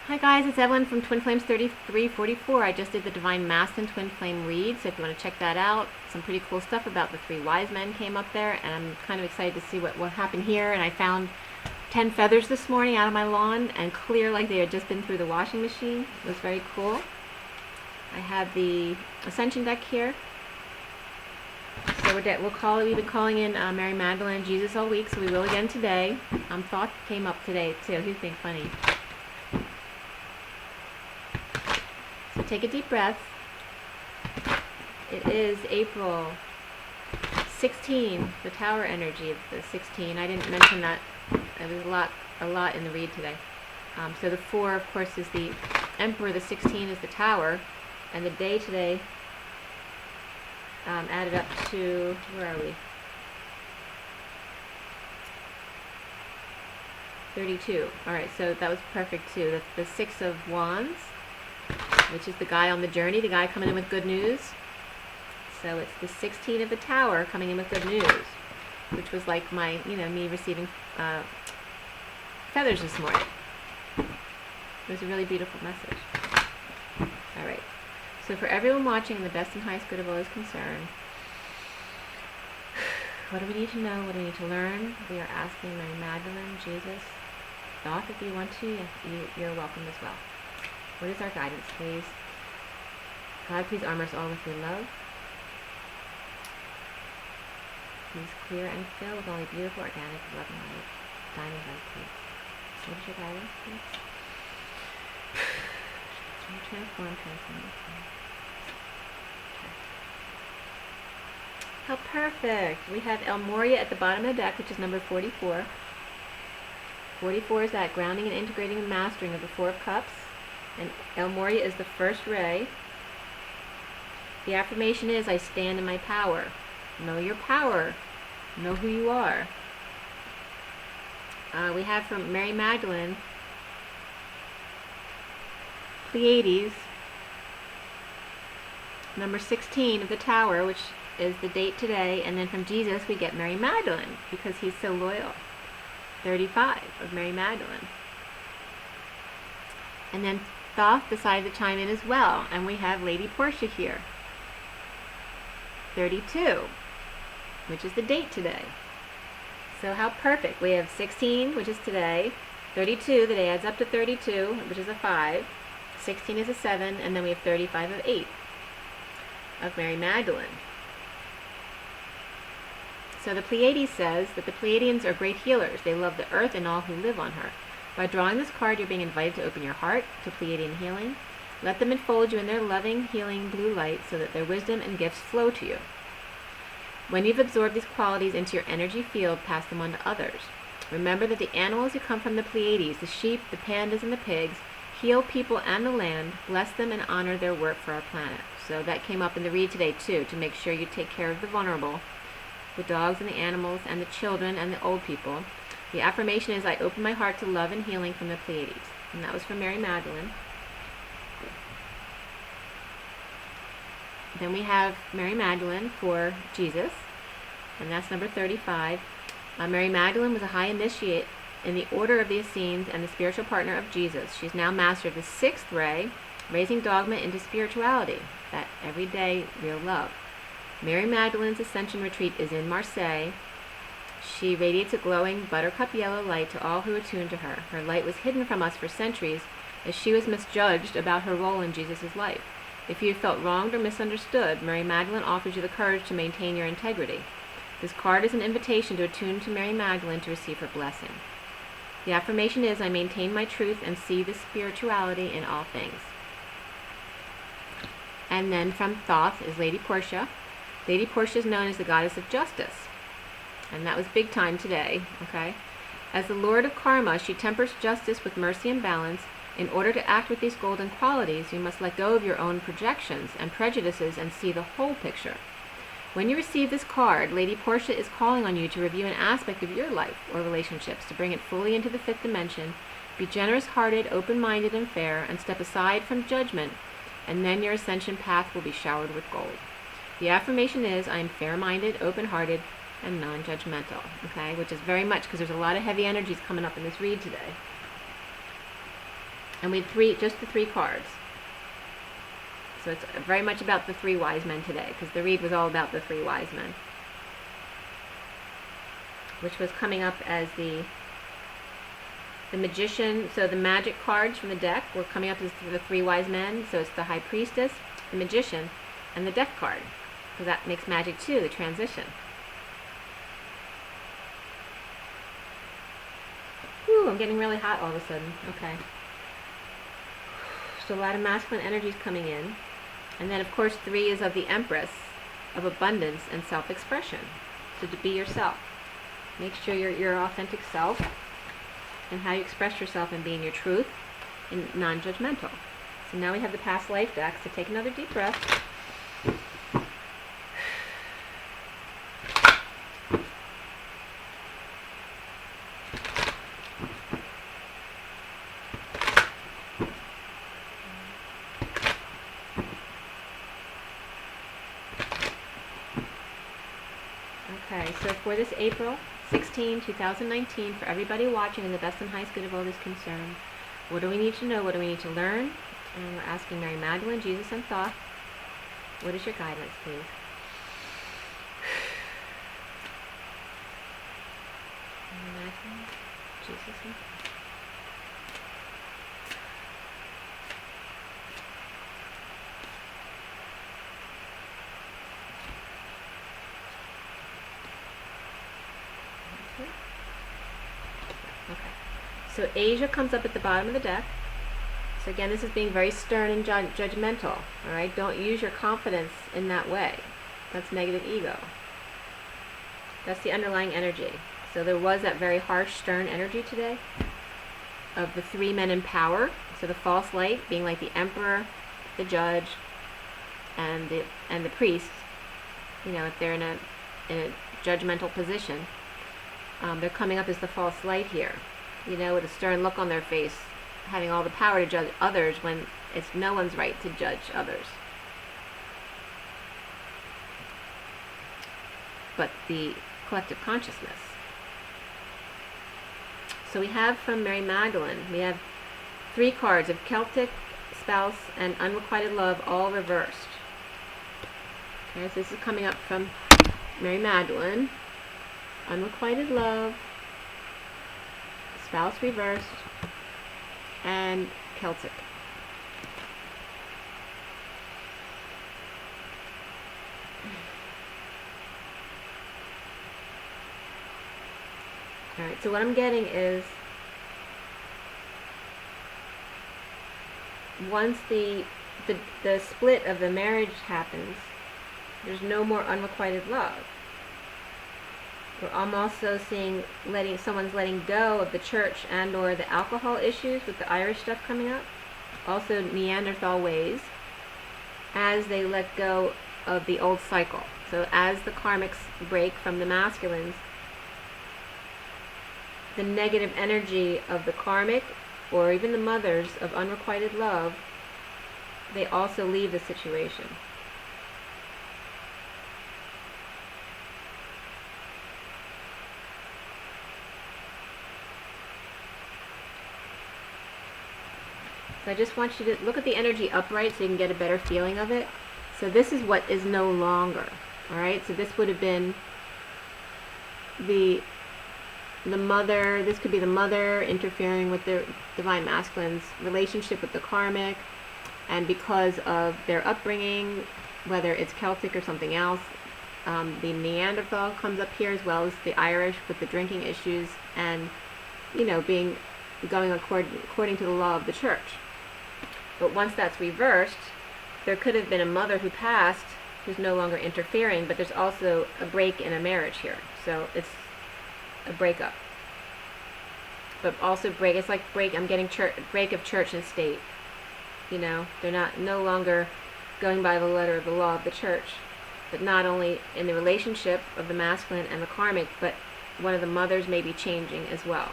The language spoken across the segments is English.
Hi guys, it's Evelyn from Twin Flames 3344. I just did the Divine Masculine Twin Flame read, so if you want to check that out, some pretty cool stuff about the three wise men came up there, and I'm kind of excited to see what happened here. And I found 10 feathers this morning out of my lawn, and clear like they had just been through the washing machine. It was very cool. I have the Ascension deck here. So we've been calling in Mary Magdalene and Jesus all week, so we will again today. Thought came up today too. He's being funny. So take a deep breath. It is April 16, the tower energy of the 16. I didn't mention that. There was a lot in the read today. So the 4, of course, is the Emperor. The 16 is the tower. And the day today added up to, where are we? 32. All right, so that was perfect too. That's the 6 of Wands, which is the guy on the journey, the guy coming in with good news. So it's the 16 of the tower coming in with good news, which was like my, me receiving feathers this morning. It was a really beautiful message. All right. So for everyone watching, in the best and highest good of all is concerned, what do we need to know? What do we need to learn? We are asking Mary Magdalene, Jesus, Thoth, if you want to, you're welcome as well. What is our guidance, please? God, please armor us all with your love. Please clear and fill with only beautiful, organic, loving light. Diamond light, please. What is your guidance, please? Transform. How perfect! We have El Moria at the bottom of the deck, which is number 44. 44 is that grounding and integrating and mastering of the 4 of Cups. And El Moria is the first ray. The affirmation is, I stand in my power. Know your power. Know who you are. We have from Mary Magdalene, Pleiades, number 16 of the tower, which is the date today. And then from Jesus we get Mary Magdalene, because he's so loyal. 35 of Mary Magdalene. And then Thoth decided to chime in as well, and we have Lady Portia here. 32, which is the date today. So how perfect. We have 16, which is today, 32, the day adds up to 32, which is a 5, 16 is a 7, and then we have 35 of 8 of Mary Magdalene. So the Pleiades says that the Pleiadians are great healers. They love the earth and all who live on her. By drawing this card, you're being invited to open your heart to Pleiadian healing. Let them enfold you in their loving, healing blue light so that their wisdom and gifts flow to you. When you've absorbed these qualities into your energy field, pass them on to others. Remember that the animals who come from the Pleiades, the sheep, the pandas, and the pigs, heal people and the land, bless them, and honor their work for our planet. So that came up in the read today too, to make sure you take care of the vulnerable, the dogs and the animals and the children and the old people. The affirmation is, I open my heart to love and healing from the Pleiades. And that was from Mary Magdalene. Then we have Mary Magdalene for Jesus, and that's number 35. Mary Magdalene was a high initiate in the order of the Essenes and the spiritual partner of Jesus. She's now master of the 6th ray, raising dogma into spirituality, that everyday real love. Mary Magdalene's Ascension Retreat is in Marseille. She radiates a glowing buttercup yellow light to all who attune to her. Her light was hidden from us for centuries as she was misjudged about her role in Jesus' life. If you have felt wronged or misunderstood, Mary Magdalene offers you the courage to maintain your integrity. This card is an invitation to attune to Mary Magdalene to receive her blessing. The affirmation is, I maintain my truth and see the spirituality in all things. And then from Thoth is Lady Portia. Lady Portia is known as the goddess of justice. And that was big time today, okay? As the Lord of Karma, she tempers justice with mercy and balance. In order to act with these golden qualities, you must let go of your own projections and prejudices and see the whole picture. When you receive this card, Lady Portia is calling on you to review an aspect of your life or relationships, to bring it fully into the 5th dimension, be generous-hearted, open-minded, and fair, and step aside from judgment, and then your ascension path will be showered with gold. The affirmation is, I am fair-minded, open-hearted, and non-judgmental, okay? Which is very much, because there's a lot of heavy energies coming up in this read today. And we had just the 3 cards. So it's very much about the 3 wise men today, because the read was all about the 3 wise men, which was coming up as the magician. So the magic cards from the deck were coming up as the 3 wise men. So it's the high priestess, the magician, and the death card, because that makes magic too, the transition. Whew, I'm getting really hot all of a sudden. Okay. So a lot of masculine energies coming in. And then, of course, 3 is of the Empress, of abundance and self-expression. So to be yourself. Make sure you're your authentic self and how you express yourself and being your truth and non-judgmental. So now we have the past life deck. So take another deep breath. Okay, so for this April 16, 2019, for everybody watching and the best and highest good of all is concerned, what do we need to know? What do we need to learn? And we're asking Mary Magdalene, Jesus, and Thoth, what is your guidance, please? Mary Magdalene, Jesus, and Thoth. Okay, so Asia comes up at the bottom of the deck. So again, this is being very stern and judgmental. All right, don't use your confidence in that way. That's negative ego. That's the underlying energy. So there was that very harsh, stern energy today of the 3 men in power. So the false light being like the emperor, the judge, and the priest. You know, if they're in a judgmental position. They're coming up as the false light here, you know, with a stern look on their face, having all the power to judge others when it's no one's right to judge others. But the collective consciousness. So we have from Mary Magdalene, we have 3 cards of Celtic, spouse, and unrequited love, all reversed. Okay, so this is coming up from Mary Magdalene. Unrequited love, spouse reversed, and Celtic. Alright, so what I'm getting is once the split of the marriage happens, there's no more unrequited love. I'm also seeing someone's letting go of the church and or the alcohol issues with the Irish stuff coming up. Also Neanderthal ways as they let go of the old cycle. So as the karmics break from the masculines, the negative energy of the karmic or even the mothers of unrequited love, they also leave the situation. So I just want you to look at the energy upright so you can get a better feeling of it. So this is what is no longer. Alright, so this would have been the mother, this could be the mother interfering with the divine masculine's relationship with the karmic, and because of their upbringing, whether it's Celtic or something else, the Neanderthal comes up here as well as the Irish with the drinking issues and, you know, going according to the law of the church. But once that's reversed, there could have been a mother who passed who's no longer interfering, but there's also a break in a marriage here. So it's a breakup. But also it's like I'm getting break of church and state. You know, they're no longer going by the letter of the law of the church, but not only in the relationship of the masculine and the karmic, but one of the mothers may be changing as well.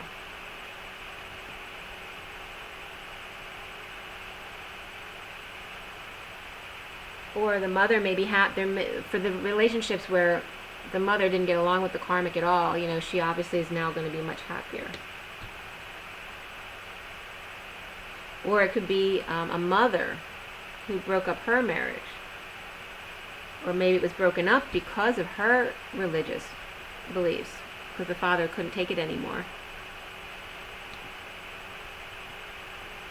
Or the mother may be for the relationships where the mother didn't get along with the karmic at all, you know, she obviously is now going to be much happier. Or it could be a mother who broke up her marriage. Or maybe it was broken up because of her religious beliefs, because the father couldn't take it anymore.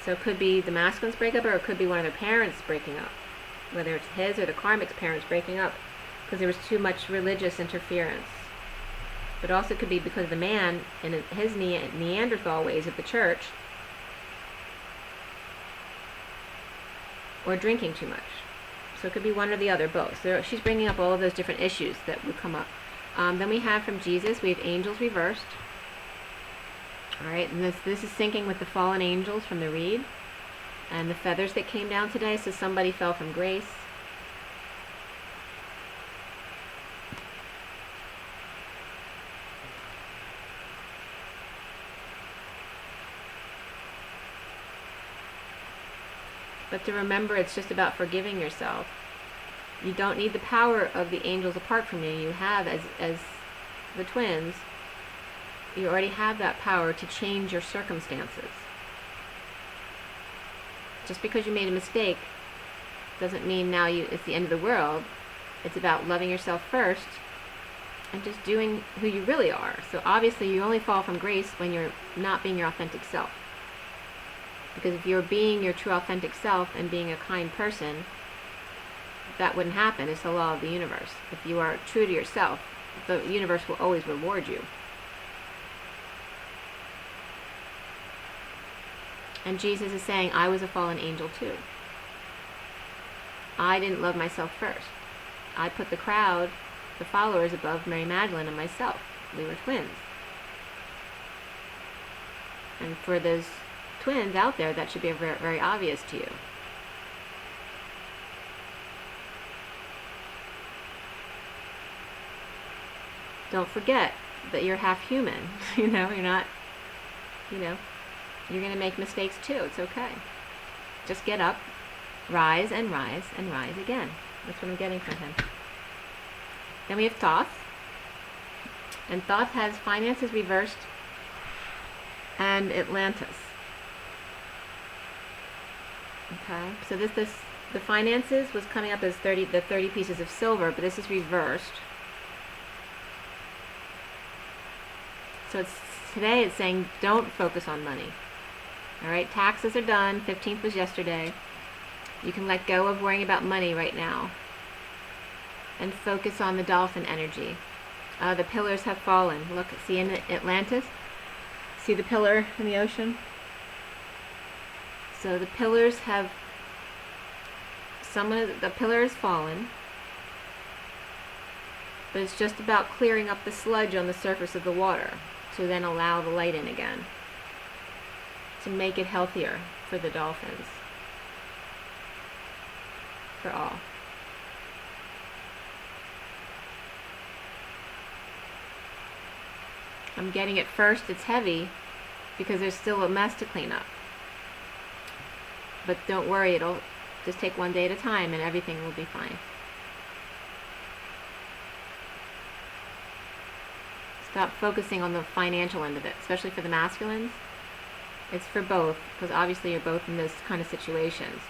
So it could be the masculine's breakup, or it could be one of their parents breaking up, whether it's his or the karmic's parents breaking up because there was too much religious interference. But also it could be because the man in his Neanderthal ways of the church, or drinking too much. So it could be one or the other, both. So she's bringing up all of those different issues that would come up. Then we have from Jesus, we have angels reversed. All right, and this is syncing with the fallen angels from the reed and the feathers that came down today. So somebody fell from grace. But to remember, it's just about forgiving yourself. You don't need the power of the angels apart from you. You have, as the twins, you already have that power to change your circumstances. Just because you made a mistake doesn't mean now it's the end of the world. It's about loving yourself first and just doing who you really are. So obviously you only fall from grace when you're not being your authentic self. Because if you're being your true authentic self and being a kind person, that wouldn't happen. It's the law of the universe. If you are true to yourself, the universe will always reward you. And Jesus is saying, I was a fallen angel too. I didn't love myself first. I put the crowd, the followers, above Mary Magdalene and myself. We were twins. And for those twins out there, that should be very, very obvious to you. Don't forget that you're half human. You're not, you're going to make mistakes too. It's okay. Just get up, rise and rise and rise again. That's what I'm getting from him. Then we have Thoth. And Thoth has finances reversed and Atlantis. Okay, so the finances was coming up as the 30 pieces of silver, but this is reversed. So today it's saying don't focus on money. All right, taxes are done. 15th was yesterday. You can let go of worrying about money right now and focus on the dolphin energy. The pillars have fallen. Look, see in Atlantis? See the pillar in the ocean? So the pillars have, the pillar has fallen, but it's just about clearing up the sludge on the surface of the water to then allow the light in again, to make it healthier for the dolphins, for all. I'm getting it first, it's heavy, because there's still a mess to clean up. But don't worry, it'll just take one day at a time and everything will be fine. Stop focusing on the financial end of it, especially for the masculines. It's for both, because obviously you're both in this kind of situations.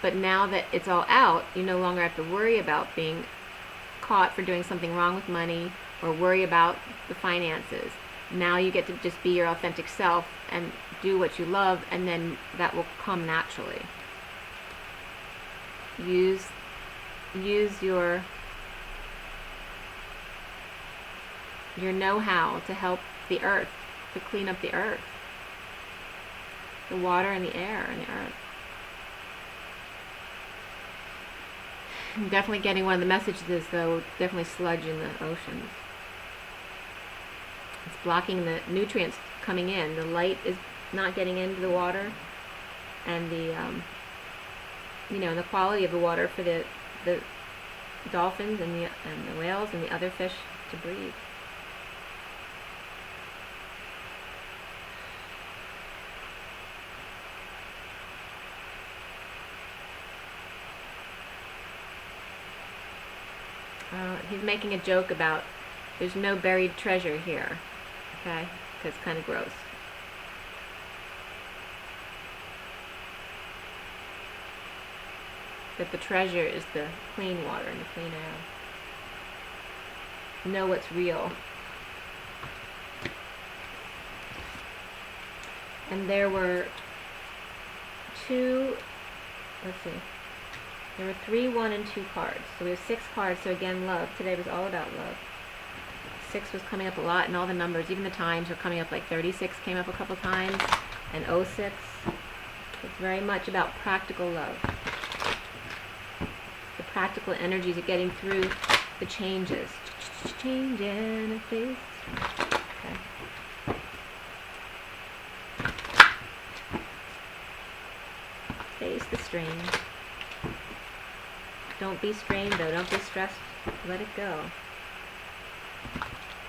But now that it's all out, you no longer have to worry about being caught for doing something wrong with money or worry about the finances. Now you get to just be your authentic self and do what you love, and then that will come naturally. Use your know-how to help the earth, to clean up the earth, the water and the air and the earth. I'm definitely getting one of the messages, though, definitely sludge in the oceans. It's blocking the nutrients coming in. The light is not getting into the water, and the the quality of the water for the dolphins and the whales and the other fish to breathe. He's making a joke about there's no buried treasure here. Okay, because it's kind of gross. But the treasure is the clean water and the clean air. Know what's real. And there were there were 3, 1, and 2 cards. So we have 6 cards, so again, love. Today was all about love. 6 was coming up a lot, and all the numbers, even the times, were coming up. Like 36 came up a couple times, and 06. It's very much about practical love. The practical energies of getting through the changes. Changing a face. Okay. Face the strain. Don't be strained though. Don't be stressed. Let it go.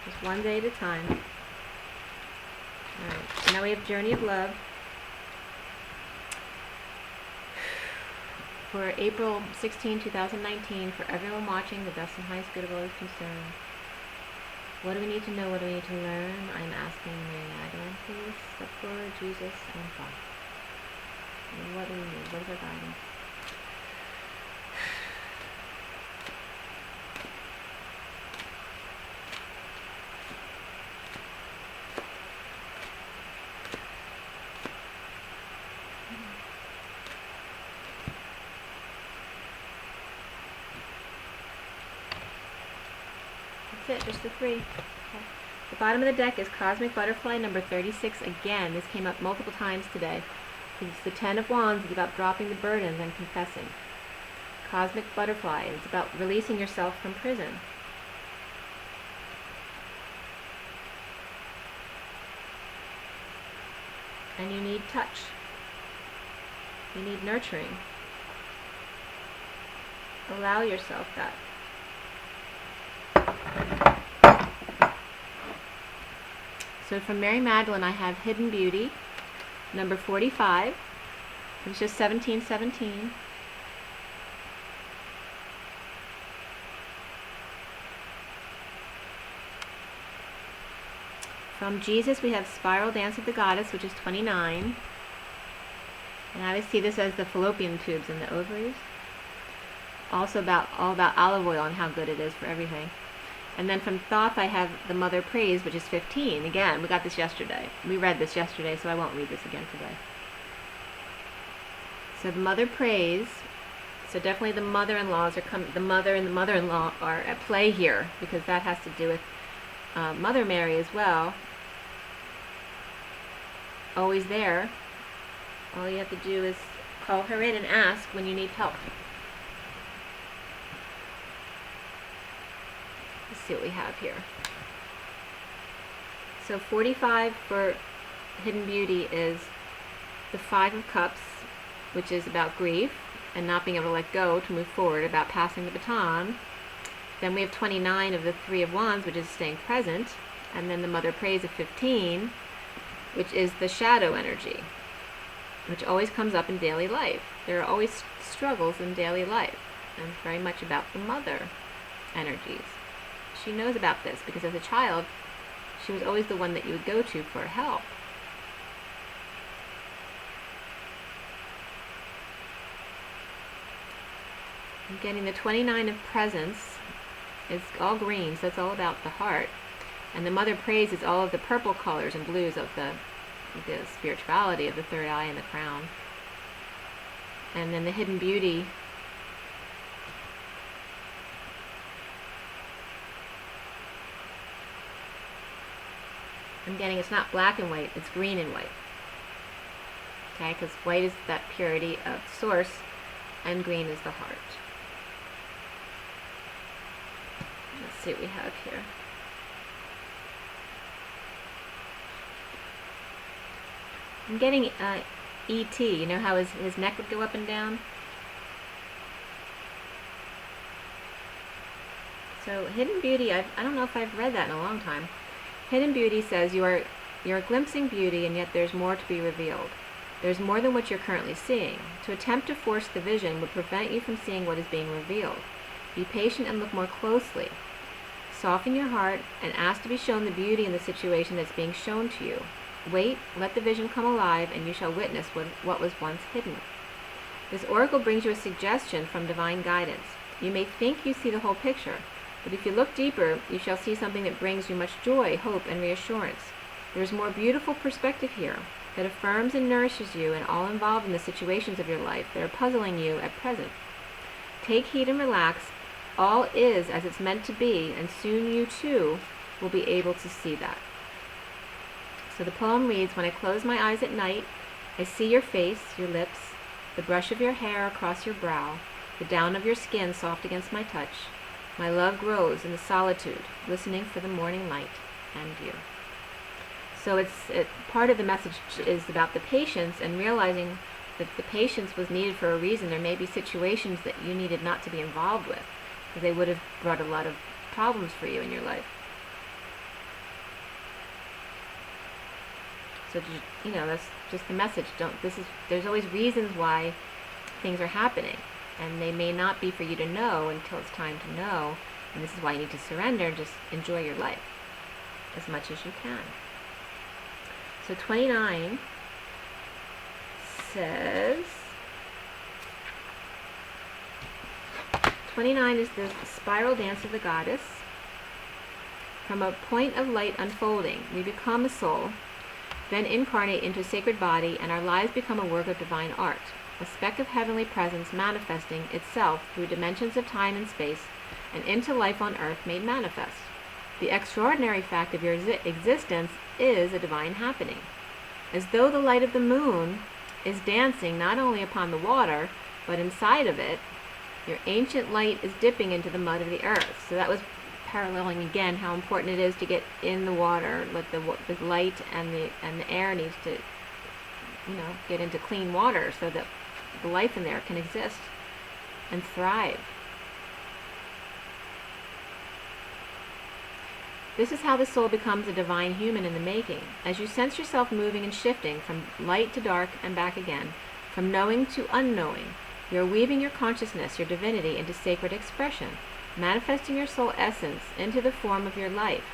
Just one day at a time. Alright. Now we have Journey of Love. For April 16, 2019, for everyone watching, the best and highest good of all is concerned. What do we need to know? What do we need to learn? I'm asking Mary Magdalene, please. Step forward, Jesus, and Father. And what do we need? What is our guidance? That's it, just the 3. Okay. The bottom of the deck is Cosmic Butterfly number 36 again. This came up multiple times today. It's the 10 of Wands. It's about dropping the burdens and confessing. Cosmic Butterfly. It's about releasing yourself from prison. And you need touch. You need nurturing. Allow yourself that. So from Mary Magdalene, I have Hidden Beauty, number 45. It's just 1717. From Jesus, we have Spiral Dance of the Goddess, which is 29. And I always see this as the fallopian tubes and the ovaries. Also all about olive oil and how good it is for everything. And then from Thoth, I have the Mother Praise, which is 15. Again, we got this yesterday. We read this yesterday, so I won't read this again today. So the Mother Praise. So definitely the mother-in-laws the mother and the mother-in-law are at play here, because that has to do with Mother Mary as well. Always there. All you have to do is call her in and ask when you need help. Let's see what we have here. So 45 for Hidden Beauty is the 5 of Cups, which is about grief and not being able to let go to move forward, about passing the baton. Then we have 29 of the 3 of Wands, which is staying present. And then the Mother Praise of 15, which is the shadow energy, which always comes up in daily life. There are always struggles in daily life, and it's very much about the mother energies. She knows about this because as a child, she was always the one that you would go to for help. I'm getting the 29 of Presence. It's all green, so it's all about the heart. And the Mother Praise is all of the purple colors and blues of the spirituality of the third eye and the crown. And then the Hidden Beauty I'm getting it's not black and white, it's green and white. Okay, because white is that purity of source and green is the heart. Let's see what we have here. I'm getting E.T. You know how his neck would go up and down? So Hidden Beauty, I don't know if I've read that in a long time. Hidden Beauty says you're glimpsing beauty, and yet there's more to be revealed. There's more than what you're currently seeing. To attempt to force the vision would prevent you from seeing what is being revealed. Be patient and look more closely. Soften your heart and ask to be shown the beauty in the situation that's being shown to you. Wait, let the vision come alive, and you shall witness what was once hidden. This oracle brings you a suggestion from divine guidance. You may think you see the whole picture, but if you look deeper, you shall see something that brings you much joy, hope, and reassurance. There is more beautiful perspective here that affirms and nourishes you and all involved in the situations of your life that are puzzling you at present. Take heed and relax. All is as it's meant to be, and soon you too will be able to see that. So the poem reads, when I close my eyes at night, I see your face, your lips, the brush of your hair across your brow, the down of your skin soft against my touch. My love grows in the solitude, listening for the morning light and you. So part of the message is about the patience and realizing that the patience was needed for a reason. There may be situations that you needed not to be involved with, because they would have brought a lot of problems for you in your life. So, you know, that's just the message. There's always reasons why things are happening, and they may not be for you to know until it's time to know, and this is why you need to surrender and just enjoy your life as much as you can. So 29 says, 29 is the spiral dance of the goddess. From a point of light unfolding, we become a soul, then incarnate into a sacred body, and our lives become a work of divine art, a speck of heavenly presence manifesting itself through dimensions of time and space and into life on earth made manifest. The extraordinary fact of your existence is a divine happening. As though the light of the moon is dancing not only upon the water, but inside of it, your ancient light is dipping into the mud of the earth. So that was paralleling again how important it is to get in the water. Let the light and the air needs to, you know, get into clean water so that the life in there can exist and thrive. This is how the soul becomes a divine human in the making. As you sense yourself moving and shifting from light to dark and back again, from knowing to unknowing, you are weaving your consciousness, your divinity, into sacred expression, manifesting your soul essence into the form of your life,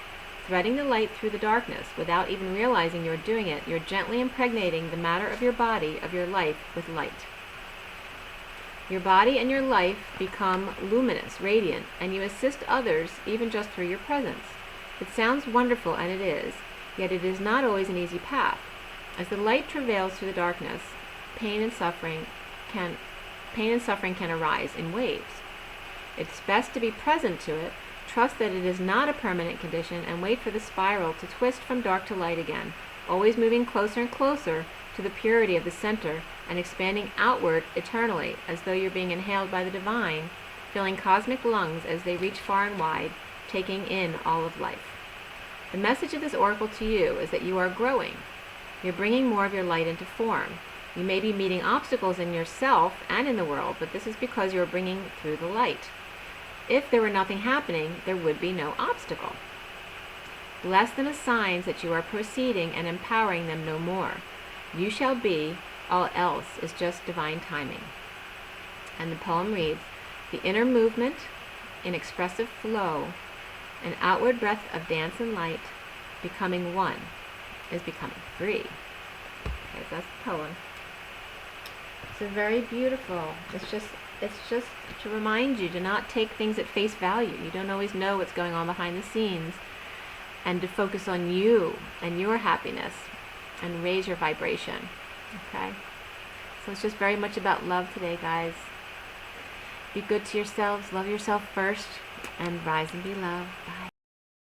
threading the light through the darkness. Without even realizing you're doing it, you're gently impregnating the matter of your body, of your life, with light. Your body and your life become luminous, radiant, and you assist others even just through your presence. It sounds wonderful, and it is, yet it is not always an easy path. As the light travails through the darkness, pain and suffering can arise in waves. It's best to be present to it, trust that it is not a permanent condition, and wait for the spiral to twist from dark to light again, always moving closer and closer to the purity of the center and expanding outward eternally, as though you're being inhaled by the divine, filling cosmic lungs as they reach far and wide, taking in all of life. The message of this oracle to you is that you are growing. You're bringing more of your light into form. You may be meeting obstacles in yourself and in the world, but this is because you are bringing through the light. If there were nothing happening, there would be no obstacle. Less than a sign that you are proceeding and empowering them no more. You shall be, all else is just divine timing. And the poem reads, the inner movement in expressive flow, an outward breath of dance and light, becoming one, is becoming free. Okay, so that's the poem. So very beautiful. It's just to remind you to not take things at face value. You don't always know what's going on behind the scenes, and to focus on you and your happiness and raise your vibration. Okay? So it's just very much about love today, guys. Be good to yourselves, love yourself first, and rise and be loved. Bye.